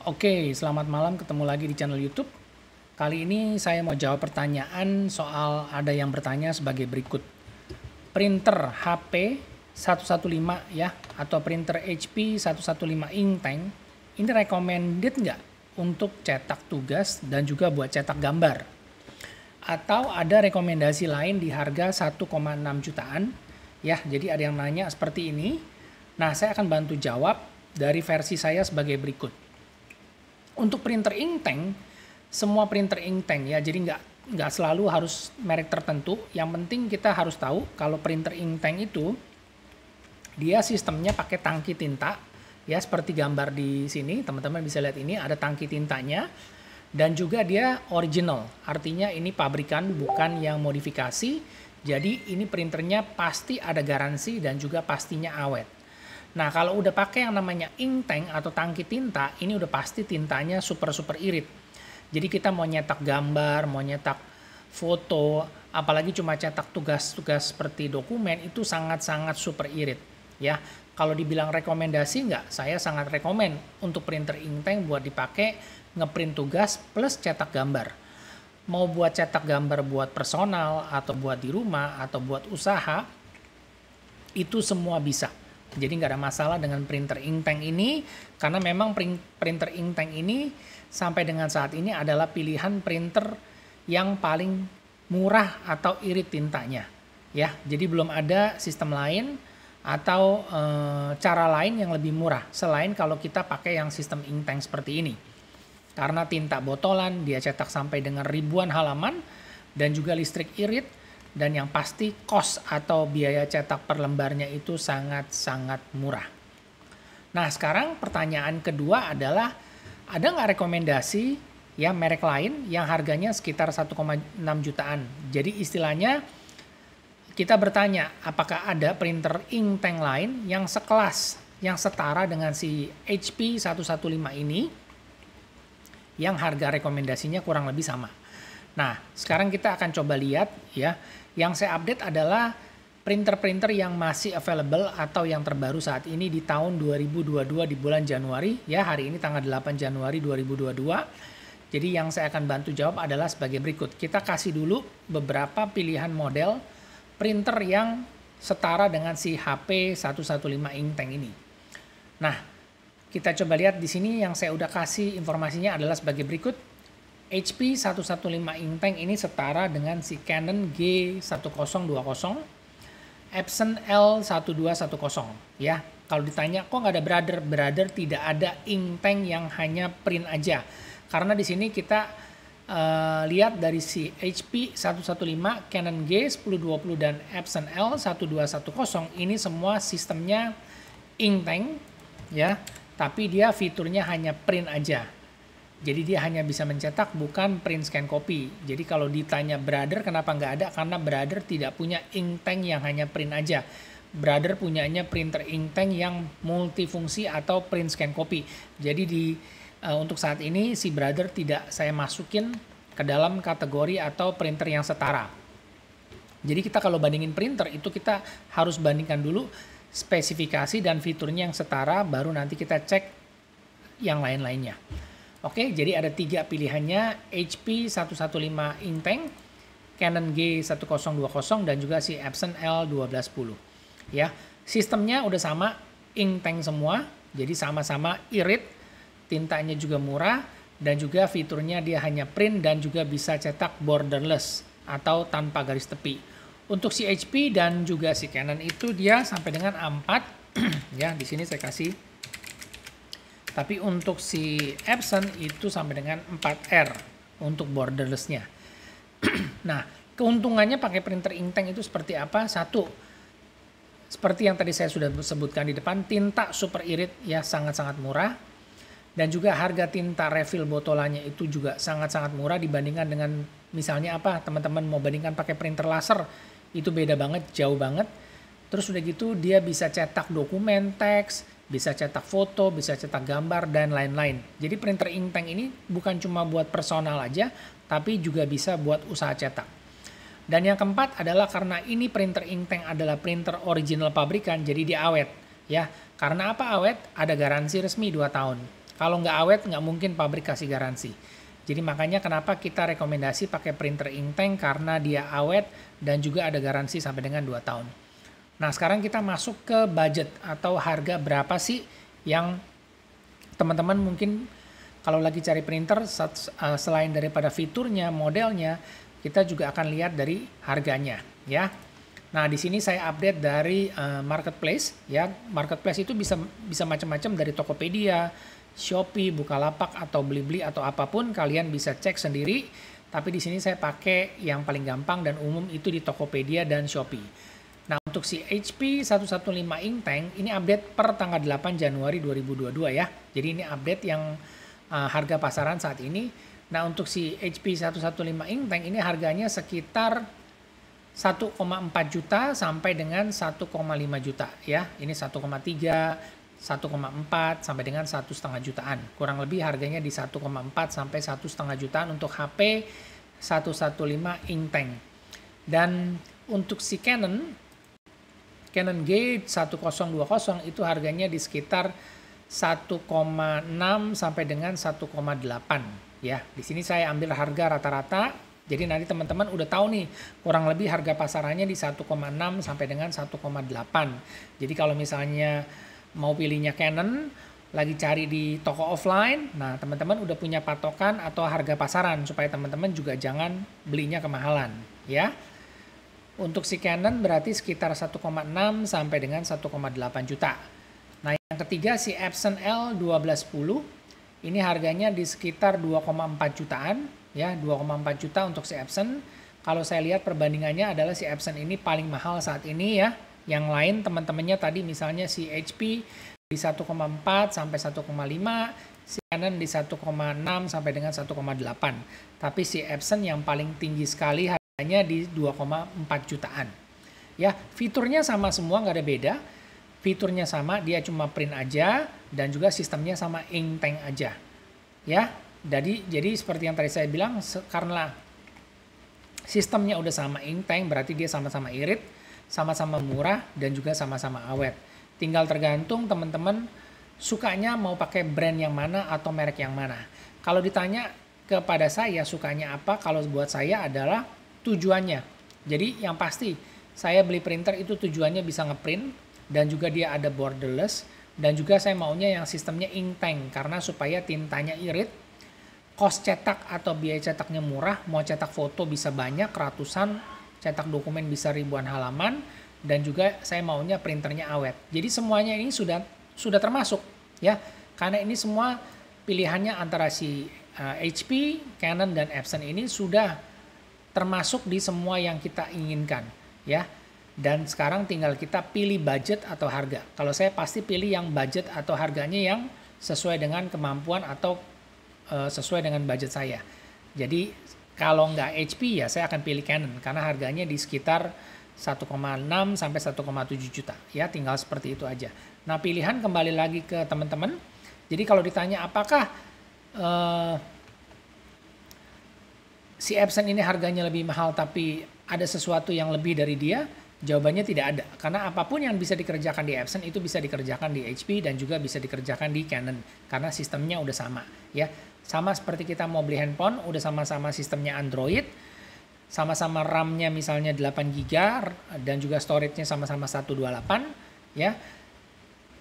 Oke, selamat malam, ketemu lagi di channel YouTube. Kali ini saya mau jawab pertanyaan soal ada yang bertanya sebagai berikut. Printer HP 115 ya, atau printer HP 115 Inktank, ini recommended nggak untuk cetak tugas dan juga buat cetak gambar? Atau ada rekomendasi lain di harga 1,6 jutaan? Ya, jadi ada yang nanya seperti ini. Nah, saya akan bantu jawab dari versi saya sebagai berikut. Untuk printer Inktank, semua printer Inktank ya, jadi nggak selalu harus merek tertentu. Yang penting kita harus tahu kalau printer Inktank itu dia sistemnya pakai tangki tinta ya, seperti gambar di sini teman-teman bisa lihat, ini ada tangki tintanya dan juga dia original, artinya ini pabrikan bukan yang modifikasi. Jadi ini printernya pasti ada garansi dan juga pastinya awet. Nah, kalau udah pakai yang namanya Inktank atau tangki tinta, ini udah pasti tintanya super irit. Jadi kita mau nyetak gambar, mau nyetak foto, apalagi cuma cetak tugas-tugas seperti dokumen, itu sangat-sangat super irit. Ya, kalau dibilang rekomendasi nggak, saya sangat rekomen untuk printer Inktank buat dipakai ngeprint tugas plus cetak gambar. Mau buat cetak gambar buat personal atau buat di rumah atau buat usaha, itu semua bisa. Jadi nggak ada masalah dengan printer Inktank ini, karena memang printer Inktank ini sampai dengan saat ini adalah pilihan printer yang paling murah atau irit tintanya. Ya, jadi belum ada sistem lain atau cara lain yang lebih murah selain kalau kita pakai yang sistem Inktank seperti ini. Karena tinta botolan, dia cetak sampai dengan ribuan halaman dan juga listrik irit. Dan yang pasti cost atau biaya cetak per lembarnya itu sangat-sangat murah. Nah, sekarang pertanyaan kedua adalah, ada nggak rekomendasi ya merek lain yang harganya sekitar 1,6 jutaan? Jadi istilahnya kita bertanya, apakah ada printer Inktank lain yang sekelas, yang setara dengan si HP 115 ini, yang harga rekomendasinya kurang lebih sama. Nah, sekarang kita akan coba lihat ya. Yang saya update adalah printer-printer yang masih available atau yang terbaru saat ini di tahun 2022 di bulan Januari. Ya, hari ini tanggal 8 Januari 2022. Jadi yang saya akan bantu jawab adalah sebagai berikut. Kita kasih dulu beberapa pilihan model printer yang setara dengan si HP 115 Inktank ini. Nah, kita coba lihat di sini yang saya udah kasih informasinya adalah sebagai berikut. HP 115 Inktank ini setara dengan si Canon G1020, Epson L1210 ya. Kalau ditanya kok nggak ada brother tidak ada Inktank yang hanya print aja. Karena di sini kita lihat dari si HP 115, Canon G1020 dan Epson L1210 ini semua sistemnya Inktank ya, tapi dia fiturnya hanya print aja. Jadi dia hanya bisa mencetak, bukan print scan copy. Jadi kalau ditanya brother kenapa nggak ada, karena brother tidak punya Inktank yang hanya print aja. Brother punyanya printer Inktank yang multifungsi atau print scan copy. Jadi untuk saat ini si brother tidak saya masukin ke dalam kategori atau printer yang setara. Jadi kita kalau bandingin printer itu kita harus bandingkan dulu spesifikasi dan fiturnya yang setara, baru nanti kita cek yang lain-lainnya. Oke, jadi ada 3 pilihannya, HP 115 Inktank, Canon G1020 dan juga si Epson L1210. Ya, sistemnya udah sama, Inktank semua, jadi sama-sama irit, tintanya juga murah dan juga fiturnya dia hanya print dan juga bisa cetak borderless atau tanpa garis tepi. Untuk si HP dan juga si Canon itu dia sampai dengan A4 ya, di sini saya kasih. Tapi untuk si Epson itu sampai dengan 4R untuk borderless-nya. Nah, keuntungannya pakai printer Inktank itu seperti apa? Satu, seperti yang tadi saya sudah sebutkan di depan, tinta super irit ya, sangat-sangat murah. Dan juga harga tinta refill botolannya itu juga sangat-sangat murah dibandingkan dengan misalnya apa, teman-teman mau bandingkan pakai printer laser, itu beda banget, jauh banget. Terus udah gitu dia bisa cetak dokumen, teks, bisa cetak foto, bisa cetak gambar, dan lain-lain. Jadi printer Inktank ini bukan cuma buat personal aja, tapi juga bisa buat usaha cetak. Dan yang keempat adalah karena ini printer Inktank adalah printer original pabrikan, jadi dia awet. Ya, karena apa awet? Ada garansi resmi 2 tahun. Kalau nggak awet, nggak mungkin pabrik kasih garansi. Jadi makanya kenapa kita rekomendasi pakai printer Inktank, karena dia awet dan juga ada garansi sampai dengan 2 tahun. Nah, sekarang kita masuk ke budget atau harga berapa sih yang teman-teman mungkin kalau lagi cari printer, selain daripada fiturnya, modelnya, kita juga akan lihat dari harganya, ya. Nah, di sini saya update dari marketplace, ya. Marketplace itu bisa macam-macam, dari Tokopedia, Shopee, Bukalapak, atau Blibli atau apapun, kalian bisa cek sendiri. Tapi di sini saya pakai yang paling gampang dan umum itu di Tokopedia dan Shopee. Nah, untuk si HP 115 Inktank ini update per tanggal 8 Januari 2022 ya. Jadi ini update yang harga pasaran saat ini. Nah, untuk si HP 115 Inktank ini harganya sekitar 1,4 juta sampai dengan 1,5 juta ya. Ini 1,3, 1,4 sampai dengan 1,5 jutaan. Kurang lebih harganya di 1,4 sampai 1,5 jutaan untuk HP 115 Inktank. Dan untuk si Canon G1020 itu harganya di sekitar 1,6 sampai dengan 1,8 ya. Di sini saya ambil harga rata-rata. Jadi nanti teman-teman udah tahu nih kurang lebih harga pasarannya di 1,6 sampai dengan 1,8. Jadi kalau misalnya mau pilihnya Canon, lagi cari di toko offline, nah teman-teman udah punya patokan atau harga pasaran supaya teman-teman juga jangan belinya kemahalan ya. Untuk si Canon berarti sekitar 1,6 sampai dengan 1,8 juta. Nah, yang ketiga si Epson L1210, ini harganya di sekitar 2,4 jutaan ya, 2,4 juta untuk si Epson. Kalau saya lihat perbandingannya adalah si Epson ini paling mahal saat ini ya. Yang lain teman-temannya tadi misalnya si HP di 1,4 sampai 1,5, si Canon di 1,6 sampai dengan 1,8. Tapi si Epson yang paling tinggi sekali harganya di 2,4 jutaan. Ya, fiturnya sama semua, nggak ada beda. Fiturnya sama, dia cuma print aja dan juga sistemnya sama Inktank aja. Ya, jadi seperti yang tadi saya bilang, karena sistemnya udah sama Inktank, berarti dia sama-sama irit, sama-sama murah, dan juga sama-sama awet. Tinggal tergantung teman-teman sukanya mau pakai brand yang mana atau merek yang mana. Kalau ditanya kepada saya sukanya apa, kalau buat saya adalah tujuannya. Jadi yang pasti saya beli printer itu tujuannya bisa ngeprint, dan juga dia ada borderless, dan juga saya maunya yang sistemnya Inktank karena supaya tintanya irit, cost cetak atau biaya cetaknya murah, mau cetak foto bisa banyak, ratusan, cetak dokumen bisa ribuan halaman, dan juga saya maunya printernya awet. Jadi semuanya ini sudah termasuk ya, karena ini semua pilihannya antara si HP, Canon, dan Epson ini sudah termasuk di semua yang kita inginkan ya. Dan sekarang tinggal kita pilih budget atau harga. Kalau saya pasti pilih yang budget atau harganya yang sesuai dengan kemampuan atau sesuai dengan budget saya. Jadi kalau nggak HP ya saya akan pilih Canon karena harganya di sekitar 1,6 sampai 1,7 juta. Ya, tinggal seperti itu aja. Nah, pilihan kembali lagi ke teman-teman. Jadi kalau ditanya apakah si Epson ini harganya lebih mahal tapi ada sesuatu yang lebih dari dia, jawabannya tidak ada. Karena apapun yang bisa dikerjakan di Epson itu bisa dikerjakan di HP dan juga bisa dikerjakan di Canon karena sistemnya udah sama ya. Sama seperti kita mau beli handphone, udah sama-sama sistemnya Android, sama-sama RAM-nya misalnya 8GB dan juga storage-nya sama-sama 128 ya.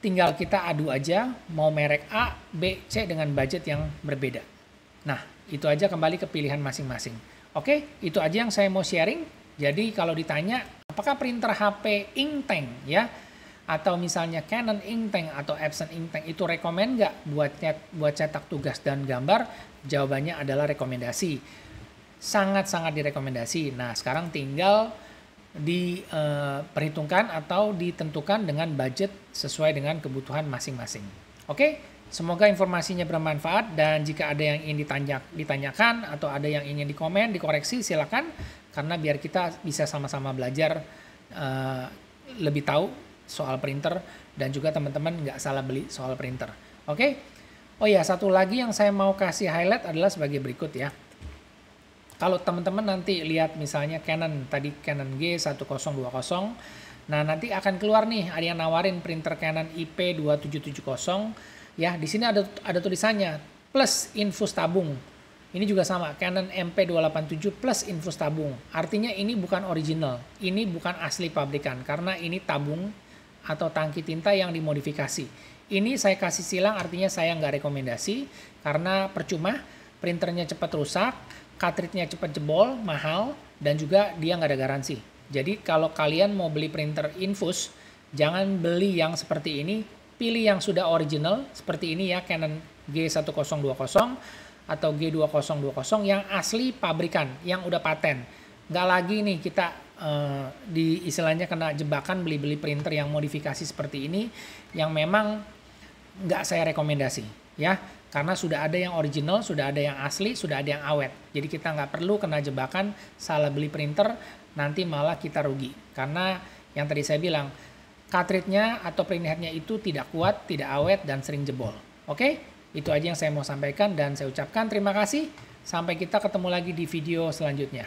Tinggal kita adu aja mau merek A, B, C dengan budget yang berbeda. Nah, itu aja kembali ke pilihan masing-masing. Oke, itu aja yang saya mau sharing. Jadi kalau ditanya apakah printer HP Inktank ya, atau misalnya Canon Inktank atau Epson Inktank itu rekomend nggak buat cetak tugas dan gambar? Jawabannya adalah rekomendasi. Sangat-sangat direkomendasi. Nah, sekarang tinggal diperhitungkan atau ditentukan dengan budget sesuai dengan kebutuhan masing-masing. Oke, semoga informasinya bermanfaat, dan jika ada yang ingin ditanyakan atau ada yang ingin dikomen, dikoreksi, silakan, karena biar kita bisa sama-sama belajar lebih tahu soal printer, dan juga teman-teman nggak salah beli soal printer. Oke. Oh ya, satu lagi yang saya mau kasih highlight adalah sebagai berikut ya. Kalau teman-teman nanti lihat misalnya Canon, tadi Canon G1020, nah nanti akan keluar nih, ada yang nawarin printer Canon IP2770 Ya, di sini ada tulisannya plus infus tabung. Ini juga sama, Canon MP287 plus infus tabung. Artinya ini bukan original, ini bukan asli pabrikan karena ini tabung atau tangki tinta yang dimodifikasi. Ini saya kasih silang, artinya saya nggak rekomendasi karena percuma, printernya cepat rusak, cartridge-nya cepat jebol, mahal, dan juga dia nggak ada garansi. Jadi kalau kalian mau beli printer infus, jangan beli yang seperti ini, pilih yang sudah original seperti ini ya, Canon G1020 atau G2020 yang asli pabrikan, yang udah paten. Nggak lagi nih kita di istilahnya kena jebakan beli-beli printer yang modifikasi seperti ini, yang memang nggak saya rekomendasi ya, karena sudah ada yang original, sudah ada yang asli, sudah ada yang awet. Jadi kita nggak perlu kena jebakan salah beli printer, nanti malah kita rugi. Karena yang tadi saya bilang, cartridge-nya atau printhead-nya itu tidak kuat, tidak awet, dan sering jebol. Oke? Itu aja yang saya mau sampaikan dan saya ucapkan terima kasih. Sampai kita ketemu lagi di video selanjutnya.